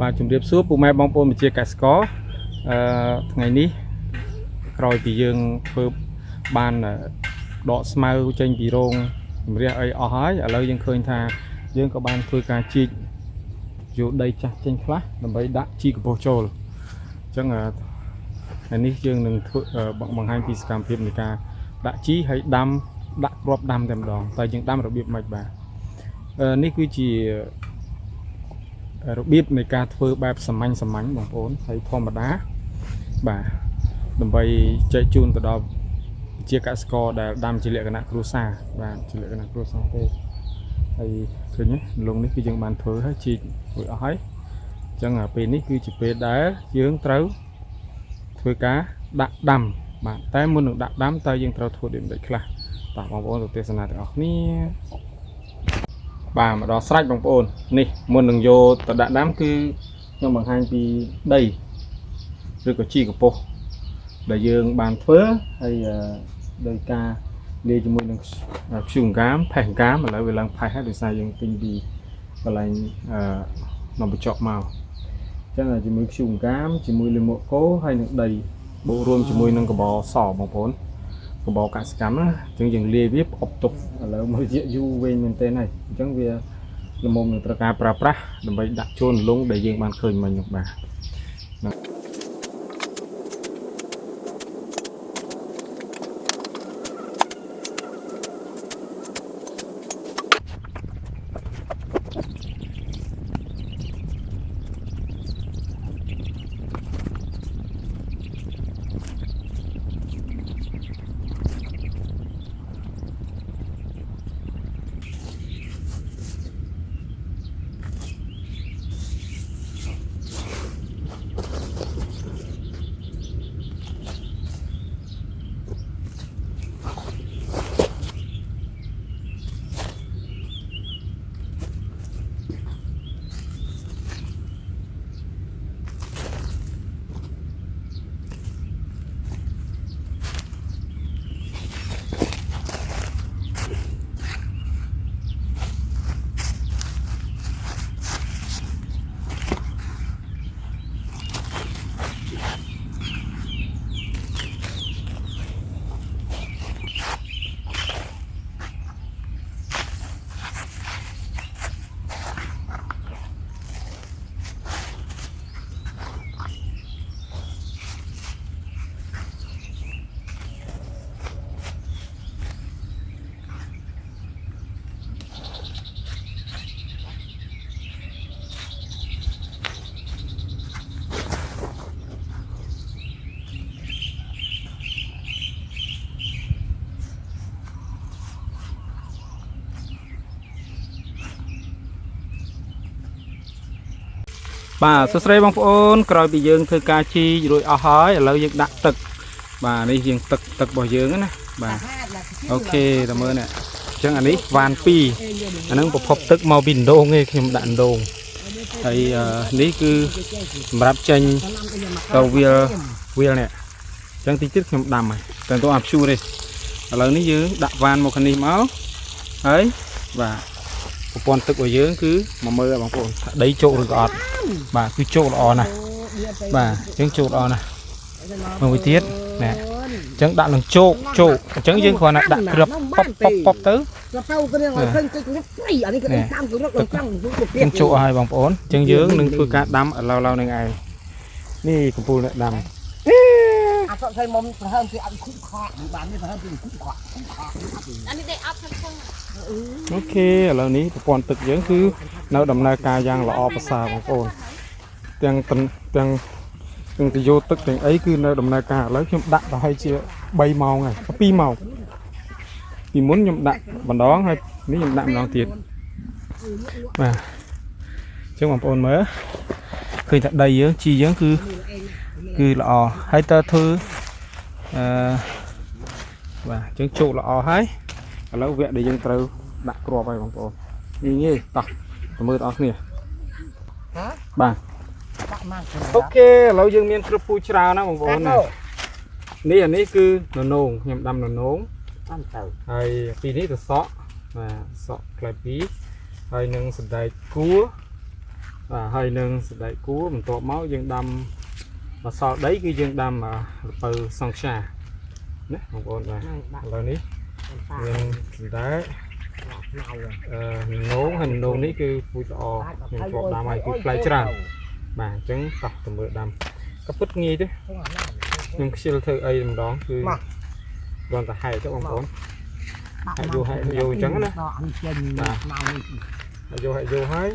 បាទជំរាបសួរពុកម៉ែបងប្អូនប្រជាកសិករថ្ងៃនេះក្រោយពីយើងធ្វើបានដកស្មៅចេញពីរោងជំរះអីអស់ហើយឥឡូវយើងឃើញថាយើងក៏បានធ្វើការជីកយកដីចាស់ចេញខ្លះដើម្បីដាក់ជីកំប៉ុស្តចូលអញ្ចឹងថ្ងៃនេះយើងនឹងធ្វើបង្ហាញពីសកម្មភាពនៃការដាក់ជីហើយដាក់គ្រាប់ដាំតែម្ដងតែយើងដាំរបៀបម៉េចបាទនេះគឺជារបៀបនៃការធ្វើបែបសាមញ្ញបងប្អូនហើយធម្មតាបាទដើម្បីចែកជូនទៅដល់ជាកសិករដែលដាំជាលក្ខណៈគ្រួសារបាទជាលក្ខណៈគ្រួសារទេហើយឃើញទេលងនេះគឺយើងបានធ្វើហើយជីករួចអស់ហើយអញ្ចឹងពេលនេះគឺជាពេលដែលយើងត្រូវធ្វើការដាក់ដាំបាទតែមុននឹងដាក់ដាំតើយើងត្រូវធ្វើដូចម្តេចខ្លះតោះបងប្អូនទៅទេសនាទាំងអស់គ្នាបាទមកដល់ស្រេចបងប្អូននេះមុននឹងយកទៅដាក់ដាំគឺខ្ញុំបង្ហាញពីដីឬក៏ជីកំប៉ុស្តដែលយើងបានធ្វើហើយដោយការលាយជាមួយនឹងខ្ជូងកាមផេះកាមឥឡូវវាឡើងផេះហើយដោយសារយើងទិញពីកន្លែងនំបញ្ចុកមកអញ្ចឹងជាមួយខ្ជូងកាមជាមួយលាមកគោហើយនឹងដីបូករួមជាមួយនឹងកបសបងប្អូនកបកសិកម្មណាអញ្ចឹងយើងលាយវាផ្អប់ទុកឥឡូវមើលជាយូរវិញមែនទែនហើយអញ្ចឹងវាល្មមនឹងត្រូវការប្រើប្រាស់ដើម្បីដាក់ចូលលងដែលយើងបានឃើញមិញនោះបាទបាទសួស្តីបងប្អូនក្រោយពីយើងធ្វើការជីរួចអស់ហើយឥឡូវយើងដាក់ទឹកបាទនេះយើងទឹករបស់យើងណាបាទអូខេតើមើលនេះអញ្ចឹងអានេះវ៉ាន2អាហ្នឹងប្រភពទឹកមកពីដងឯងខ្ញុំដាក់ដងហើយនេះគឺសម្រាប់ចេញទៅវាលនេះអញ្ចឹងតិចទៀតខ្ញុំដាំហើយតែទៅអាព្យូទេឥឡូវនេះយើងដាក់វ៉ានមកខាងនេះមកហើយបាទប្រព័ន្ធទឹករបស់យើងគឺមកមើលបងប្អូនថាដីជោគឬក៏អត់បាទគឺជោគល្អណាស់បាទអញ្ចឹងជោគល្អណាស់មកមួយទៀតណែអញ្ចឹងដាក់នឹងជោគអញ្ចឹងយើងគ្រាន់តែដាក់គ្រាប់ប៉ុបទៅជោគឲ្យបងប្អូនអញ្ចឹងយើងនឹងធ្វើការដាំឡៅនឹងឯងនេះកំពូលអ្នកដាំអត់ស្អីមុំប្រហើមគេអត់ខុសខកបាននេះប្រហើមគេខុសខកអានេះដេកអត់ផងអូខេឥឡូវនេះប្រព័ន្ធទឹកយើងគឺនៅដំណើរការយ៉ាងល្អប្រសើរបងប្អូនទាំងទៅយកទឹកទាំងអីគឺនៅដំណើរការឥឡូវខ្ញុំដាក់ទៅឲ្យជា3ម៉ោងហើយ2ម៉ោងពីមុនខ្ញុំដាក់ម្ដងហើយនេះខ្ញុំដាក់ម្ដងទៀតបាទអញ្ចឹងបងប្អូនមើលឃើញថាដីយើងជីយើងគឺល្អហើយតើធ្វើបាទអញ្ចឹងជោគល្អហើយឥឡូវវគ្គដែលយើងត្រូវដាក់គ្រាប់ហើយបងប្អូនងាយតោះទៅមើលបងប្អូនគ្នាបាទអូខេឥឡូវយើងមានគ្រាប់ពូជច្រើនណាបងប្អូននេះអានេះគឺននោងខ្ញុំដាំននោងតាមទៅហើយពីនេះទៅសក់បាទសក់ផ្លែពីរហើយនឹងសណ្ដែកគួរ hơi nâng đại cú mình tọt máu dương đâm và sau đấy cái dương đâm mà từ song xa đấy không ổn rồi rồi ní nhưng đấy nấu hình nấu ní cứ vui to nhưng tọt đâm này cứ play tràn mà trứng tập từ bữa đâm có bứt nghi đấy nhưng siêu thơ ấy đóคือcòn ta hay cho ông ổn hay vô trắng đó hay vô hay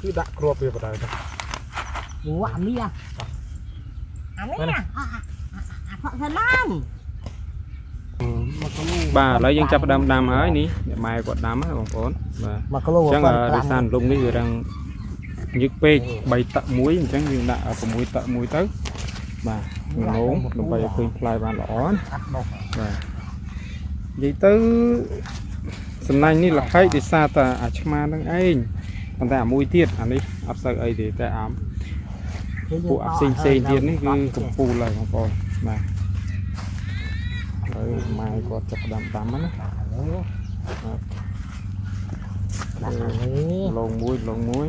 cứ đặt crop về vào đây ủa anh đi à anh đi à phật thần long bà lấy dân chấp đam đam ấy ní mai quạt đam á ông ổn và chẳng là đi sàn lùng đi người đang nhức pe bay tạ muối chẳng như đã ở muối tạ muối tới mà nấu đừng bay khơi fly bàn lỏ và vậy tới sầm nay ní là khách đi xa ta à chma đang anh còn ta muối tiết anh đi áp sợi ấy thì ta ám phụ áp sinh tiết ní cứ cục phù lại không còn mà rồi mai có chập đam đam á lồng muối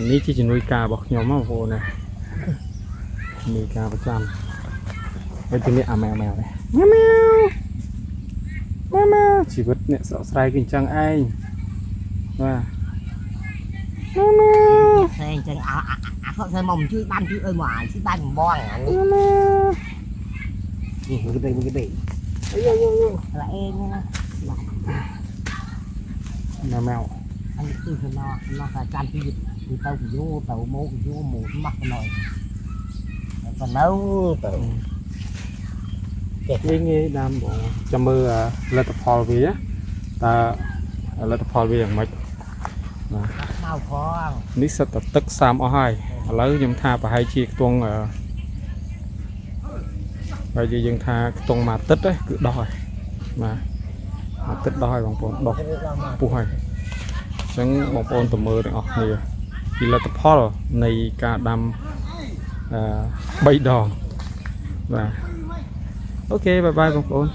ní chỉ nuôi cá bọc nhóm mà vô này nuôi cáประจำไอ้ตัวนี้แมวเลยแมวชีวิตเนี่ยสาวใส่กินจังไอ้ว่าแมว Thế chẳng phật thần mong chui ban chui ở ngoài chứ ban bong anh đi cái đây là em nha mèo anh từ từ nó phải can thì tao cũng vô tàu mô cũng vô mù mặt nồi còn nấu cái nghe đam bộ chăm mơ lật phò về á ta lật phò vềอย่าง mau khó ní sật tức sam ở hai lấy dân tha và hai chiếc tuông bây giờ dân tha tuông mà tích đấy cứ đòi mà tích đòi bằng phồn đọc phù hợp chẳng bằng phồn tầm mơ để học nhiều vì là tập phò này cả đam bay đòn và ok bye bye bằng phồn